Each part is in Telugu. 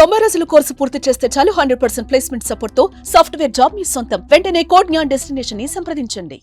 90 రోజుల కోర్సు పూర్తి చేస్తే చాలు 100% ప్లేస్మెంట్ సపోర్ట్ తో సాఫ్ట్వేర్ జాబ్ మీ సొంతం. వెంటనే కోడ్ జ్ఞాన్ డెస్టినేషన్ ని సంప్రదించండి.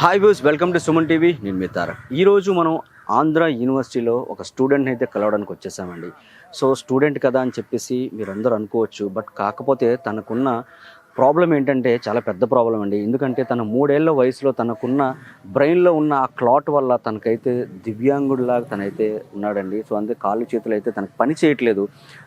Hi views, welcome to Suman TV. నేను మీ తారక్. ఈరోజు మనం ఆంధ్ర యూనివర్సిటీలో ఒక స్టూడెంట్ని అయితే కలవడానికి వచ్చేసామండి. సో స్టూడెంట్ కదా అని చెప్పేసి మీరందరూ అనుకోవచ్చు, బట్ కాకపోతే తనకున్న ప్రాబ్లం ఏంటంటే చాలా పెద్ద ప్రాబ్లం అండి. ఎందుకంటే తన 3 ఏళ్ల వయసులో తనకున్న బ్రెయిన్లో ఉన్న ఆ క్లాట్ వల్ల తనకైతే దివ్యాంగుడిలాగా తనైతే ఉన్నాడండి. సో అందుకే కాళ్ళు చేతులు అయితే తనకు పని చేయట్లేదు.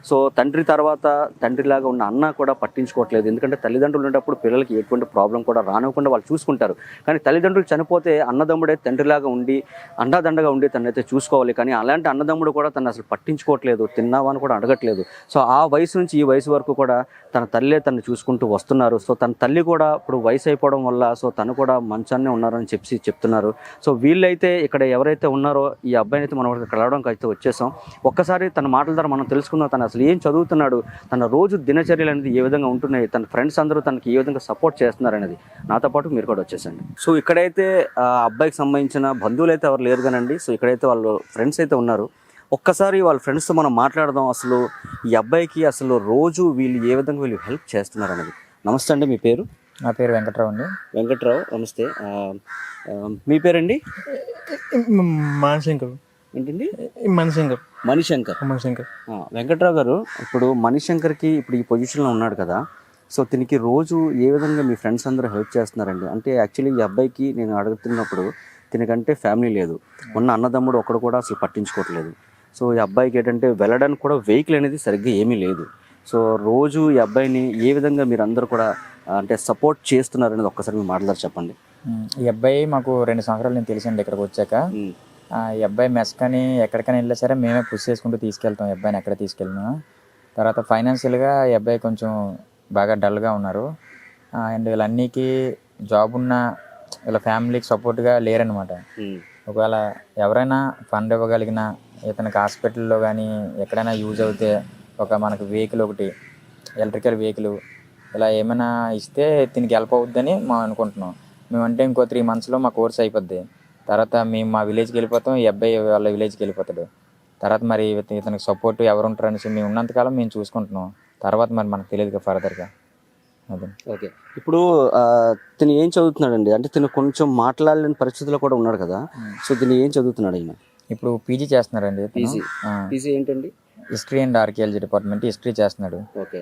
సో తండ్రి తర్వాత తండ్రిలాగా ఉన్న అన్న కూడా పట్టించుకోవట్లేదు. ఎందుకంటే తల్లిదండ్రులు ఉన్నప్పుడు పిల్లలకి ఎటువంటి ప్రాబ్లం కూడా రానివ్వకుండా వాళ్ళు చూసుకుంటారు. కానీ తల్లిదండ్రులు చనిపోతే అన్నదమ్ముడే తండ్రిలాగా ఉండి అండాదండగా ఉండి తనైతే చూసుకోవాలి. కానీ అలాంటి అన్నదమ్ముడు కూడా తను అసలు పట్టించుకోవట్లేదు, తిన్నావా అని కూడా అడగట్లేదు. సో ఆ వయసు నుంచి ఈ వయసు వరకు కూడా తన తల్లే తను చూసుకుంటూ వస్తున్నారు. సో తన తల్లి కూడా ఇప్పుడు వయసు అయిపోవడం వల్ల సో తను కూడా మంచాన్నే ఉన్నారని చెప్తున్నారు. సో వీళ్ళైతే ఇక్కడ ఎవరైతే ఉన్నారో ఈ అబ్బాయిని అయితే మనం కలవడానికి అయితే వచ్చేసాం. ఒక్కసారి తన మాటల ద్వారా మనం తెలుసుకుందాం, తను అసలు ఏం చదువుతున్నాడు, తన రోజు దినచర్యలు అనేది ఏ విధంగా ఉంటున్నాయి, తన ఫ్రెండ్స్ అందరూ తనకి ఏ విధంగా సపోర్ట్ చేస్తున్నారు అనేది. నాతో పాటు మీరు కూడా వచ్చేసండి. సో ఇక్కడైతే ఆ అబ్బాయికి సంబంధించిన బంధువులు అయితే ఎవరు లేరు కానండి. సో ఇక్కడైతే వాళ్ళు ఫ్రెండ్స్ అయితే ఉన్నారు. ఒక్కసారి వాళ్ళ ఫ్రెండ్స్తో మనం మాట్లాడదాం, అసలు ఈ అబ్బాయికి అసలు రోజు వీళ్ళు ఏ విధంగా వీళ్ళు హెల్ప్ చేస్తున్నారు అనేది. నమస్తే అండి, మీ పేరు? నా పేరు వెంకట్రావు అండి. వెంకట్రావు, నమస్తే. మీ పేరండి? మణిశంకర్. ఏంటండి? మణిశంకర్. మణిశంకర్. వెంకట్రావు గారు, ఇప్పుడు మణిశంకర్కి ఇప్పుడు ఈ పొజిషన్లో ఉన్నాడు కదా, సో దీనికి రోజు ఏ విధంగా మీ ఫ్రెండ్స్ అందరూ హెల్ప్ చేస్తున్నారండి? అంటే యాక్చువల్లీ ఈ అబ్బాయికి నేను అడుగుతున్నప్పుడు దీనికంటే ఫ్యామిలీ లేదు, ఉన్న అన్నదమ్ముడు ఒక్కడు కూడా అసలు పట్టించుకోవట్లేదు. సో ఈ అబ్బాయికి ఏంటంటే వెళ్ళడానికి కూడా వెహికల్ అనేది సరిగ్గా ఏమీ లేదు. సో రోజు ఈ అబ్బాయిని ఏ విధంగా మీరు అందరూ కూడా అంటే సపోర్ట్ చేస్తున్నారు అనేది ఒక్కసారి మీరు మాట్లాడారు చెప్పండి. ఈ అబ్బాయి మాకు 2 సంవత్సరాలు నేను తెలిసండి ఇక్కడికి వచ్చాక. ఈ అబ్బాయి మెస్ కానీ ఎక్కడికైనా వెళ్ళా సరే మేమే పుష్ చేసుకుంటూ తీసుకెళ్తాం ఈ అబ్బాయిని ఎక్కడ తీసుకెళ్ళినా. తర్వాత ఫైనాన్షియల్గా ఈ అబ్బాయి కొంచెం బాగా డల్గా ఉన్నారు. అండ్ వీళ్ళన్నికి జాబ్ ఉన్న వీళ్ళ ఫ్యామిలీకి సపోర్ట్గా లేరనమాట. ఒకవేళ ఎవరైనా ఫండ్ ఇవ్వగలిగిన ఇతనికి హాస్పిటల్లో కానీ ఎక్కడైనా యూజ్ అవుతే ఒక మనకు వెహికల్ ఒకటి ఎలక్ట్రికల్ వెహికల్ ఇలా ఏమైనా ఇస్తే దీనికి హెల్ప్ అవుద్దని మేము అనుకుంటున్నాం. మేమంటే ఇంకో 3 monthsలో మా కోర్స్ అయిపోద్ది. తర్వాత మేము మా విలేజ్కి వెళ్ళిపోతాం, ఈ అబ్బాయి వాళ్ళ విలేజ్కి వెళ్ళిపోతాడు. తర్వాత మరి ఇతనికి సపోర్ట్ ఎవరు ఉంటారు అనేసి మేము ఉన్నంతకాలం మేము చూసుకుంటున్నాం. తర్వాత మరి మనకు తెలియదు ఫర్దర్గా. అదే. ఓకే, ఇప్పుడు తిని ఏం చదువుతున్నాడండి? అంటే తిను కొంచెం మాట్లాడలేని పరిస్థితిలో కూడా ఉన్నాడు కదా, సో తిని ఏం చదువుతున్నాడు ఆయన? ఇప్పుడు పీజీ చేస్తున్నారండి. పీజీ ఏంటండి? History and archaeology department history చేస్తున్నాడు. ఓకే.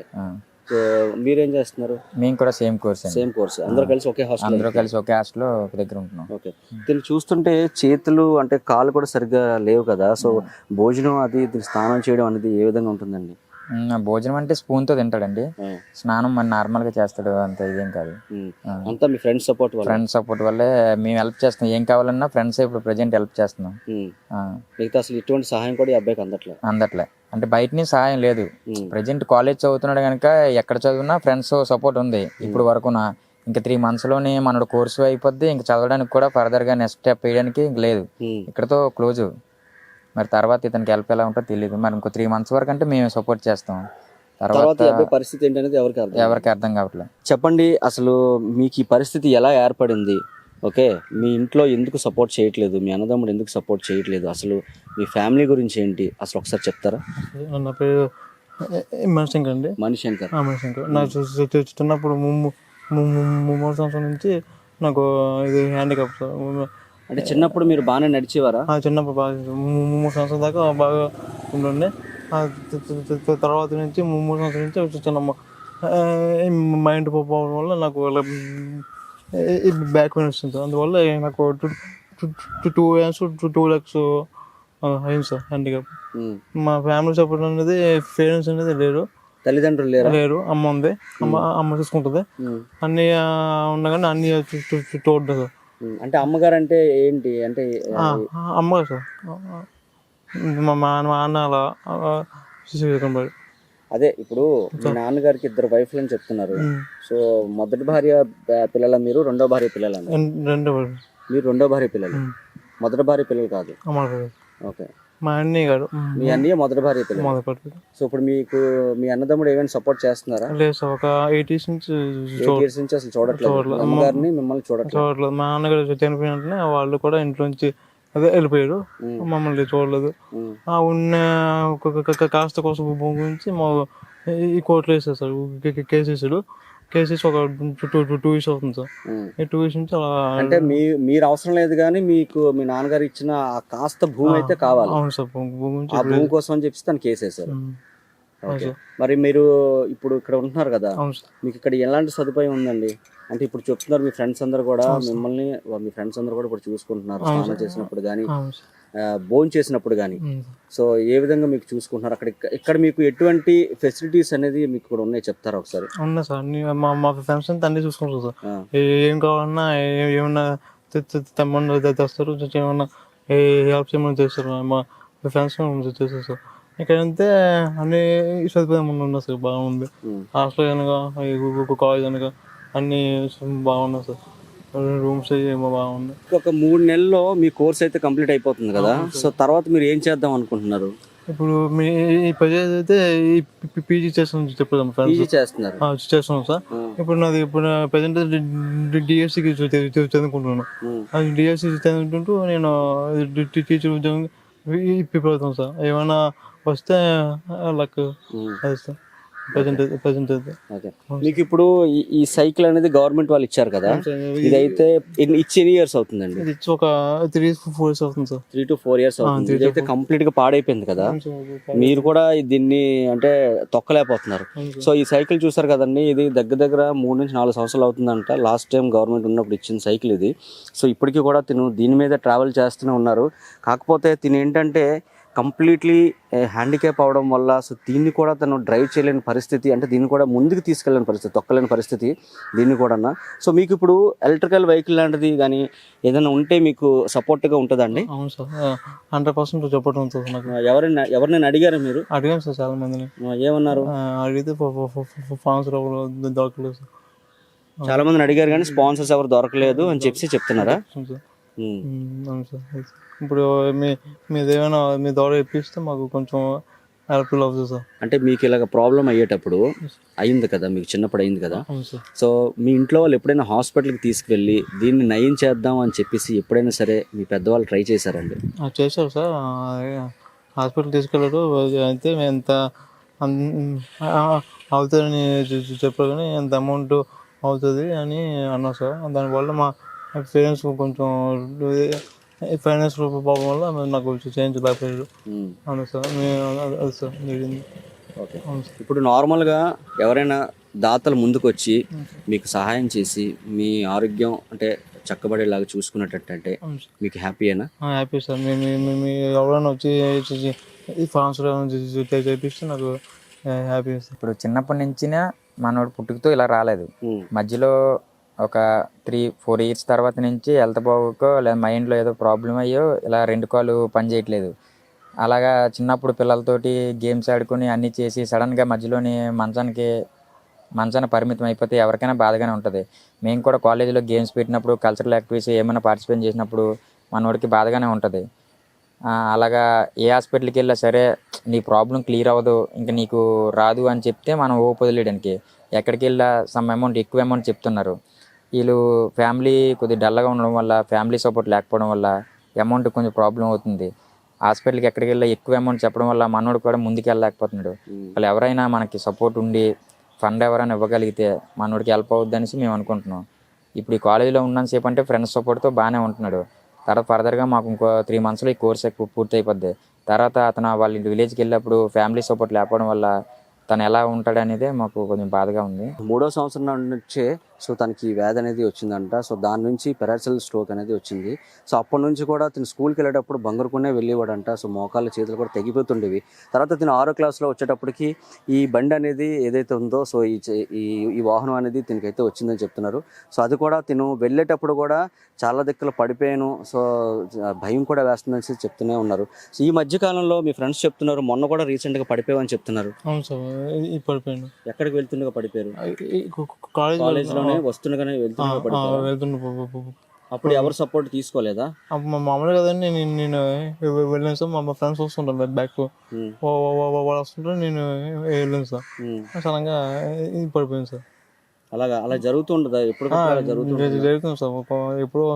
సో మీరేం చేస్తున్నారు? మేము కూడా సేమ్ కోర్స్. అందరూ కలిసి ఒకే హాస్టల్లో ఒక దగ్గర ఉంటున్నాం. ఓకే. దీన్ని చూస్తుంటే చేతులు అంటే కాళ్ళు కూడా సరిగ్గా లేవు కదా, సో భోజనం అది స్నానం చేయడం అనేది ఏ విధంగా ఉంటుందండి? భోజనం అంటే స్పూన్తో తింటాడండి. స్నానం మన నార్మల్గా చేస్తాడు, అంత ఇదేం కాదు. అంతా మీ ఫ్రెండ్స్ సపోర్ట్ వల్లే మేము హెల్ప్ చేస్తున్నాం. ఏం కావాలన్నా ఫ్రెండ్స్ ఇప్పుడు ప్రెజెంట్ హెల్ప్ చేస్తున్నాం. మిగతా అసలు ఇటువంటి సహాయం కూడా ఈ అబ్బాయికి అందట్లే. అంటే బయట నుంచి సహాయం లేదు. ప్రెజెంట్ కాలేజ్ చదువుతున్నాడు కనుక ఎక్కడ చదివినా ఫ్రెండ్స్ సపోర్ట్ ఉంది ఇప్పుడు వరకునా. ఇంకా 3 monthsలోనే మనడు కోర్సు అయిపోద్ది. ఇంకా చదవడానికి కూడా ఫర్దర్గా నెక్స్ట్ స్టెప్ వేయడానికి ఇంక లేదు, ఇక్కడతో క్లోజ్. మరి తర్వాత ఇతనికి హెల్ప్ ఎలా ఉంటుందో తెలియదు. మరి ఇంకో 3 months వరకు అంటే మేము సపోర్ట్ చేస్తాం. తర్వాత పరిస్థితి ఏంటనేది ఎవరికి అర్థం కావట్లేదు. చెప్పండి, అసలు మీకు ఈ పరిస్థితి ఎలా ఏర్పడింది? ఓకే, మీ ఇంట్లో ఎందుకు సపోర్ట్ చేయట్లేదు, మీ అన్నదమ్ముడు ఎందుకు సపోర్ట్ చేయట్లేదు, అసలు మీ ఫ్యామిలీ గురించి ఏంటి అసలు ఒకసారి చెప్తారా? నా పేరు మణిశంకర్ అండి. మణిశంకర్. నాకు చిన్నప్పుడు 3 సంవత్సరాల నుంచి నాకు ఇది హ్యాండిక్యాప్. అంటే చిన్నప్పుడు మీరు బాగానే నడిచేవారా? చిన్నప్పుడు బాగా 3 సంవత్సరాల దాకా బాగా ఉండండి. తర్వాత నుంచి 3 సంవత్సరాల నుంచి చిన్న మైండ్ పోవడం వల్ల నాకు బ్యాక్ పెయిన్ వస్తుంది. అందువల్ల నాకు 2 years 2 lakhs అయింది సార్ హ్యాండిక్యాప్. మా ఫ్యామిలీ సపోర్ట్ అనేది పేరెంట్స్ అనేది తల్లిదండ్రులు లేరు. అమ్మ ఉంది, అమ్మ చూసుకుంటుంది. అన్నీ ఉండగానే అన్ని చూడదు సార్. అంటే అమ్మగారు అంటే ఏంటి? అంటే అమ్మగారు సార్, మా నాన్న అలా అదే. ఇప్పుడు మీ నాన్నగారికి 2 wife అని చెప్తున్నారు. సో మొదటి భార్య పిల్లల మీరు, రెండో భార్య పిల్లల? మీరు రెండో భార్య పిల్లలు, మొదటి భార్య పిల్లలు కాదు. ఓకే. మా అన్నయ్య గారు, మీ అన్నయ్య మొదటి భార్య పిల్లలు. సో ఇప్పుడు మీకు మీ అన్నదమ్ముడు ఏమైనా సపోర్ట్ చేస్తున్నారా? లేదు సార్, ఒక 8 years నుంచి అసలు చూడట్లేదు. అమ్మగారిని మిమ్మల్ని చూడట్లేదు. మా నాన్నగారు చనిపోయిన వెంటనే వాళ్ళు కూడా ఇంట్లో నుంచి అదే వెళ్ళిపోయారు, ఉమ్, మమ్మల్ని చూడలేదు. ఉమ్, ఆ ఉన్న కాస్త కోసం భూమి గురించి మా ఈ కోర్టులో వేసేసాడు, కేసు వేసాడు. కేసు వేసి ఒక 2 ఇయర్స్ అవుతుంది సార్. ఉమ్. ఈ 2 ఇయర్స్ నుంచి అలా. అంటే మీరు అవసరం లేదు కానీ మీకు మీ నాన్నగారు ఇచ్చిన ఆ కాస్త భూమి అయితే కావాలి. అవును సార్, భూమి గురించి ఆ భూమి కోసం అని చెప్పి తను కేసేశారు. ఓకే. సార్. మరి మీరు ఇప్పుడు ఇక్కడ ఉంటున్నారు కదా, అవును సార్. మీకు ఇక్కడ ఎలాంటి సదుపాయం ఉందండి? అంటే ఇప్పుడు చెప్తున్నారు మీ ఫ్రెండ్స్ అందరు కూడా మిమ్మల్ని, మీ ఫ్రెండ్స్ అందరు కూడా ఇప్పుడు చూసుకుంటున్నారు, స్నానం చేసినప్పుడు కానీ అవును సార్. భోజనం చేసినప్పుడు కానీ. సో ఏ విధంగా మీకు చూసుకుంటున్నారు అక్కడ? ఇక్కడ మీకు ఎటువంటి ఫెసిలిటీస్ అనేది మీకు కూడా ఉన్నాయి చెప్తారా ఒకసారి? ఉన్నా సార్, మా ఫ్రెండ్స్ అంతా అన్ని చూసుకుంటారు సార్. ఆ, ఏం కావాలన్నా ఏమన్నా తెమ్మని తెస్తారు, ఏమన్నా హెల్ప్ చేయమని చేస్తారు. మా ఫ్రెండ్స్ చేస్తారు సార్. ఇక్కడంతే అన్ని సదుపాయం ఉన్నాయి సార్, బాగుంది. ఉమ్, హాస్టల్ అనగా కాలేజ్ అనగా అన్ని బాగున్నాయి సార్. రూమ్స్ ఏమో బాగున్నాయి. ఒక 3 నెలల్లో మీ కోర్స్ అయితే కంప్లీట్ అయిపోతుంది కదా, సో తర్వాత మీరు ఏం చేద్దాం అనుకుంటున్నారు? ఇప్పుడు మీ ప్రజెంట్ అయితే ఈ పీజీ చేస్తాను చెప్పాము పీజీ ఫ్రెండ్స్ చేస్తున్నారు. చేస్తున్నాం సార్. ఉమ్, ఇప్పుడు నాది ప్రజెంట్ డిఎస్సికి చదువుకుంటున్నాను. ఉమ్, అది డిఎస్సి చదువుకుంటూ నేను టీచర్ ఉద్యోగం ప్రిపేర్ అవుతాను సార్. ఏమైనా వస్తే లక్ ఉమ్. అది సార్. ప్రజెంట్ అయితే ఓకే. మీకు ఇప్పుడు ఈ సైకిల్ అనేది గవర్నమెంట్ వాళ్ళు ఇచ్చారు కదా, ఇదైతే ఇచ్చి ఎన్ని ఇయర్స్ అవుతుందండి? ఇది ఇచ్చి ఒక 3-4 years అవుతుంది సార్. 3 to 4 years అవుతుంది. 3 to ఇదైతే కంప్లీట్ గా పాడైపోయింది కదా, మీరు కూడా దీన్ని అంటే తొక్కలేకపోతున్నారు. సో ఈ సైకిల్ చూసారు కదండి, ఇది దగ్గర దగ్గర 3 నుంచి 4 సంవత్సరాలు అవుతుందంట. లాస్ట్ టైం గవర్నమెంట్ ఉన్నప్పుడు ఇచ్చిన సైకిల్ ఇది. సో ఇప్పటికీ కూడా తిను దీని మీద ట్రావెల్ చేస్తూనే ఉన్నారు. కాకపోతే తిను ఏంటంటే కంప్లీట్లీ హ్యాండిక్యాప్ అవడం వల్ల సో దీన్ని కూడా తను డ్రైవ్ చేయలేని పరిస్థితి, అంటే దీన్ని కూడా ముందుకు తీసుకెళ్ళని పరిస్థితి, తొక్కలేని పరిస్థితి దీన్ని కూడా. సో మీకు ఇప్పుడు ఎలక్ట్రికల్ వెహికల్ లాంటిది కానీ ఏదైనా ఉంటే మీకు సపోర్ట్గా ఉంటుందండి? అవును సార్, 100% సపోర్ట్ ఉంటుంది నాకు. ఎవరినైనా అడిగారా మీరు? అడిగాను సార్ చాలా మందిని. ఏమన్నారు? అడిగితే ఫార్మ్స్ దొరకలేదు సార్. చాలా మందిని అడిగారు కానీ స్పాన్సర్స్ ఎవరు దొరకలేదు అని చెప్పి చెప్తున్నారా? అవును సార్. ఇప్పుడు మీదేమైనా మీ ద్వారా ఇప్పిస్తే మాకు కొంచెం హెల్ప్ఫుల్ అవుతుంది సార్. అంటే మీకు ఇలాగ ప్రాబ్లం అయ్యేటప్పుడు అయింది కదా, మీకు చిన్నప్పుడు అయింది కదా, అవును సార్. సో మీ ఇంట్లో వాళ్ళు ఎప్పుడైనా హాస్పిటల్కి తీసుకువెళ్ళి దీన్ని నయం చేద్దాం అని చెప్పేసి ఎప్పుడైనా సరే మీ పెద్దవాళ్ళు ట్రై చేశారండి? చేశారు సార్, హాస్పిటల్ తీసుకెళ్ళారు. అయితే ఎంత అవుతుందని చెప్పారు కానీ ఎంత అమౌంట్ అవుతుంది అని అన్నారు సార్. దానివల్ల మా పేరెంట్స్ కొంచెం ఫైనాన్స్ ప్రాబ్లం వల్ల నాకు చేయించలేకపోయారు. అవును సార్, అది సార్ జరిగింది. ఓకే. ఇప్పుడు నార్మల్గా ఎవరైనా దాతలు ముందుకు వచ్చి మీకు సహాయం చేసి మీ ఆరోగ్యం అంటే చక్కబడేలాగా చూసుకున్నట్టంటే మీకు హ్యాపీయేనా? Happy sir. మేము ఎవరైనా వచ్చి ఈ ఫార్మ్స్ చేపిస్తే నాకు హ్యాపీ సార్. ఇప్పుడు చిన్నప్పటి నుంచినే మనోడు పుట్టుకతో ఇలా రాలేదు. మధ్యలో ఒక 3-4 years తర్వాత నుంచి హెల్త్ బాగోకో లేదా మైండ్లో ఏదో ప్రాబ్లం అయ్యో ఇలా 2 కాళ్ళు పని చేయట్లేదు. అలాగా చిన్నప్పుడు పిల్లలతోటి గేమ్స్ ఆడుకొని అన్నీ చేసి సడన్గా మధ్యలోని మంచాన పరిమితం అయిపోతే ఎవరికైనా బాధగానే ఉంటుంది. మేము కూడా కాలేజీలో గేమ్స్ పెట్టినప్పుడు కల్చరల్ యాక్టివిటీస్ ఏమైనా పార్టిసిపేట్ చేసినప్పుడు మనోడికి బాధగానే ఉంటుంది. అలాగా ఏ హాస్పిటల్కి వెళ్ళా సరే నీ ప్రాబ్లం క్లియర్ అవ్వదు, ఇంకా నీకు రాదు అని చెప్తే మనం వదిలేయడానికి ఎక్కడికి వెళ్ళా సమ్ అమౌంట్ ఎక్కువ అమౌంట్ చెప్తున్నారు. వీళ్ళు ఫ్యామిలీ కొద్దిగా డల్గా ఉండడం వల్ల, ఫ్యామిలీ సపోర్ట్ లేకపోవడం వల్ల అమౌంట్ కొంచెం ప్రాబ్లం అవుతుంది. హాస్పిటల్కి ఎక్కడికి వెళ్ళి ఎక్కువ అమౌంట్ చెప్పడం వల్ల మనోడు కూడా ముందుకు వెళ్ళలేకపోతున్నాడు. వాళ్ళు ఎవరైనా మనకి సపోర్ట్ ఉండి ఫండ్ ఎవరైనా ఇవ్వగలిగితే మనోడికి హెల్ప్ అవుద్ది అనేసి మేము అనుకుంటున్నాం. ఇప్పుడు ఈ కాలేజీలో ఉన్నంతసేపు అంటే ఫ్రెండ్స్ సపోర్ట్తో బాగానే ఉంటున్నాడు. తర్వాత ఫర్దర్గా మాకు ఇంకో 3 monthsలో ఈ కోర్స్ పూర్తి అయిపోద్ది. తర్వాత అతను వాళ్ళ విలేజ్కి వెళ్ళినప్పుడు ఫ్యామిలీ సపోర్ట్ లేకపోవడం వల్ల తను ఎలా ఉంటాడు అనేదే మాకు కొంచెం బాధగా ఉంది. 3వ సంవత్సరం నుంచే సో తనకి వ్యాధి అనేది వచ్చిందంట. సో దాని నుంచి పెరాసిల్ స్ట్రోక్ అనేది వచ్చింది. సో అప్పటి నుంచి కూడా తను స్కూల్కి వెళ్ళేటప్పుడు బంగారుకునే వెళ్ళేవాడంట. సో మోకాళ్ళ చేతులు కూడా తెగిపోతుండేవి. తర్వాత తను 6వ క్లాస్లో వచ్చేటప్పటికి ఈ బండి అనేది ఏదైతే ఉందో సో ఈ వాహనం అనేది తనకైతే వచ్చిందని చెప్తున్నారు. సో అది కూడా తను వెళ్ళేటప్పుడు కూడా చాలా దిక్కులు పడిపోయాను, సో భయం కూడా వేస్తుందని చెప్తూనే ఉన్నారు. సో ఈ మధ్యకాలంలో మీ ఫ్రెండ్స్ చెప్తున్నారు మొన్న కూడా రీసెంట్గా పడిపోయావని చెప్తున్నారు. అవును సార్, పడిపోయాను. ఎక్కడికి వెళ్తుండగా పడిపోయారు? కాలేజ్లోనే వస్తుండగానే వెళ్తున్నా. అప్పుడు ఎవరు సపోర్ట్ తీసుకోలేదా? మామూలుగా కదండి, నేను వెళ్ళాను సార్. మా ఫ్రెండ్స్ వస్తుంటాను బ్యాక్ వాళ్ళు వస్తుంటే నేను వెళ్ళాను సార్. సడన్గా పడిపోయాను సార్. అలా జరుగుతుండదా? ఎప్పుడు జరుగుతుంది సార్, ఎప్పుడో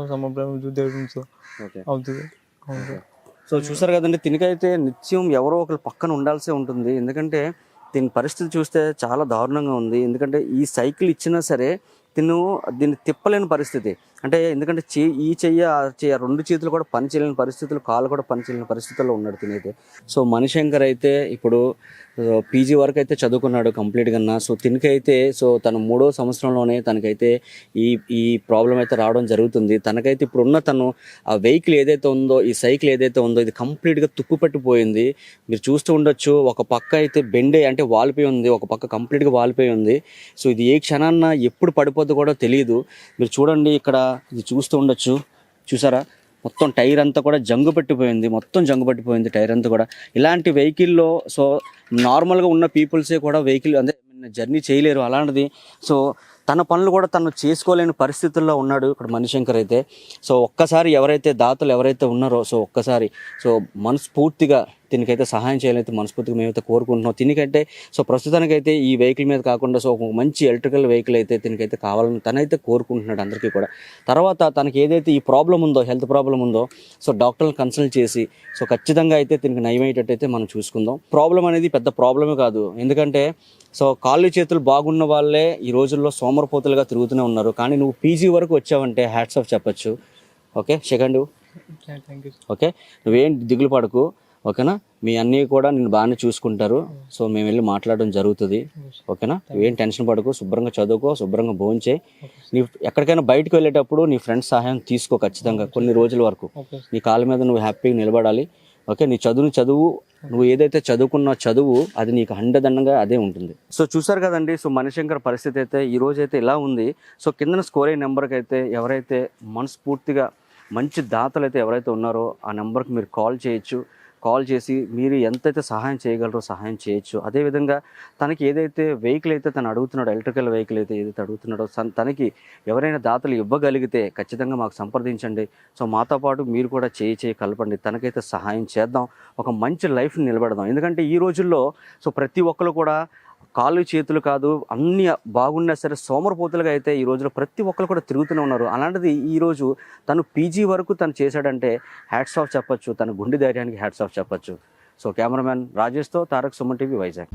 జరుగుతుంది సార్. ఓకే. అవుతుంది. అవును సార్. సో చూసారు కదండి, తినకైతే నిత్యం ఎవరో ఒకరు పక్కన ఉండాల్సే ఉంటుంది. ఎందుకంటే దీని పరిస్థితి చూస్తే చాలా దారుణంగా ఉంది. ఎందుకంటే ఈ సైకిల్ ఇచ్చినా సరే దీన్ని తిప్పలేని పరిస్థితి. అంటే ఎందుకంటే ఈ చెయ్యి ఆ చెయ్యి 2 చేతులు కూడా పని చేయలేని పరిస్థితులు, కాళ్ళు కూడా పని చేయలేని పరిస్థితుల్లో ఉన్నాడు తినైతే. సో మణిశంకర్ అయితే ఇప్పుడు పీజీ వరకు అయితే చదువుకున్నాడు కంప్లీట్గా. సో తినకైతే సో తను 3వ సంవత్సరంలోనే తనకైతే ఈ ప్రాబ్లం అయితే రావడం జరుగుతుంది. తనకైతే ఇప్పుడున్న తను ఆ వెహికల్ ఏదైతే ఉందో, ఈ సైకిల్ ఏదైతే ఉందో, ఇది కంప్లీట్గా తుప్పు పట్టిపోయింది. మీరు చూస్తూ ఉండొచ్చు, ఒక పక్క అయితే బెండే అంటే వాలిపోయి ఉంది, ఒక పక్క కంప్లీట్గా వాలిపోయి ఉంది. సో ఇది ఏ క్షణాన్న ఎప్పుడు పడిపోద్దో కూడా తెలియదు. మీరు చూడండి, ఇక్కడ ఇది చూస్తూ ఉండొచ్చు, చూసారా మొత్తం టైర్ అంతా కూడా జంగు పట్టిపోయింది, మొత్తం జంగు పట్టిపోయింది టైర్ అంతా కూడా. ఇలాంటి వెహికల్లో సో నార్మల్గా ఉన్న పీపుల్సే కూడా వెహికల్ అంటే జర్నీ చేయలేరు. అలాంటిది సో తన పనులు కూడా తను చేసుకోలేని పరిస్థితుల్లో ఉన్నాడు ఇక్కడ మణిశంకర్ అయితే. సో ఒక్కసారి ఎవరైతే దాతలు ఎవరైతే ఉన్నారో సో ఒక్కసారి సో మనస్ఫూర్తిగా దీనికైతే సహాయం చేయాలైతే మనస్ఫూర్తిగా మేమైతే కోరుకుంటున్నాం. దీనికంటే సో ప్రస్తుతానికైతే ఈ వెహికల్ మీద కాకుండా సో ఒక మంచి ఎలక్ట్రికల్ వెహికల్ అయితే దీనికైతే కావాలని తనైతే కోరుకుంటున్నాడు అందరికీ కూడా. తర్వాత తనకి ఏదైతే ఈ ప్రాబ్లం ఉందో, హెల్త్ ప్రాబ్లం ఉందో, సో డాక్టర్ని కన్సల్ట్ చేసి సో ఖచ్చితంగా అయితే దీనికి నయమయ్యేటట్టయితే మనం చూసుకుందాం. ప్రాబ్లం అనేది పెద్ద ప్రాబ్లమే కాదు. ఎందుకంటే సో కాళ్ళు చేతులు బాగున్న వాళ్ళే ఈ రోజుల్లో సోమరపోతులుగా తిరుగుతూనే ఉన్నారు. కానీ నువ్వు పీజీ వరకు వచ్చావంటే హ్యాట్స్ ఆఫ్ చెప్పచ్చు. Okay second thank you. Okay, నువ్వేం దిగులు పడకు, ఓకేనా? మీ అన్నీ కూడా నేను బాగానే చూసుకుంటారు. సో మేము వెళ్ళి మాట్లాడడం జరుగుతుంది, ఓకేనా? నువ్వేం టెన్షన్ పడకు, శుభ్రంగా చదువుకో, శుభ్రంగా భోంచేయి. నీ ఎక్కడికైనా బయటకు వెళ్ళేటప్పుడు నీ ఫ్రెండ్స్ సహాయం తీసుకో ఖచ్చితంగా కొన్ని రోజుల వరకు. నీ కాళ్ళ మీద నువ్వు హ్యాపీగా నిలబడాలి. ఓకే, నీ చదువు నువ్వు ఏదైతే చదువుకున్న చదువు అది నీకు అండదండగా అదే ఉంటుంది. సో చూసారు కదండి, సో మణిశంకర్ పరిస్థితి అయితే ఈ రోజు అయితే ఇలా ఉంది. సో కింద స్కోర్ అయిన నెంబర్కి అయితే ఎవరైతే మనస్ఫూర్తిగా మంచి దాతలు అయితే ఎవరైతే ఉన్నారో ఆ నెంబర్కి మీరు కాల్ చేయొచ్చు. కాల్ చేసి మీరు ఎంతైతే సహాయం చేయగలరో సహాయం చేయొచ్చు. అదేవిధంగా తనకి ఏదైతే వెహికల్ అయితే తను అడుగుతున్నాడో, ఎలక్ట్రికల్ వెహికల్ అయితే ఏదైతే అడుగుతున్నాడో తనకి ఎవరైనా దాతలు ఇవ్వగలిగితే ఖచ్చితంగా మాకు సంప్రదించండి. సో మాతో పాటు మీరు కూడా చేయి కలపండి, తనకైతే సహాయం చేద్దాం, ఒక మంచి లైఫ్ని నిలబెడదాం. ఎందుకంటే ఈ రోజుల్లో సో ప్రతి ఒక్కరు కూడా కాళ్ళు చేతులు కాదు అన్నీ బాగున్నా సరే సోమరపోతులుగా అయితే ఈ రోజులో ప్రతి ఒక్కరు కూడా తిరుగుతూనే ఉన్నారు. అలాంటిది ఈరోజు తను పీజీ వరకు తను చేశాడంటే హ్యాట్స్ ఆఫ్ చెప్పచ్చు, తన గుండె ధైర్యానికి హ్యాట్స్ ఆఫ్ చెప్పచ్చు. సో కెమెరామ్యాన్ రాజేష్తో తారక్, సుమన్ టీవీ, వైజాగ్.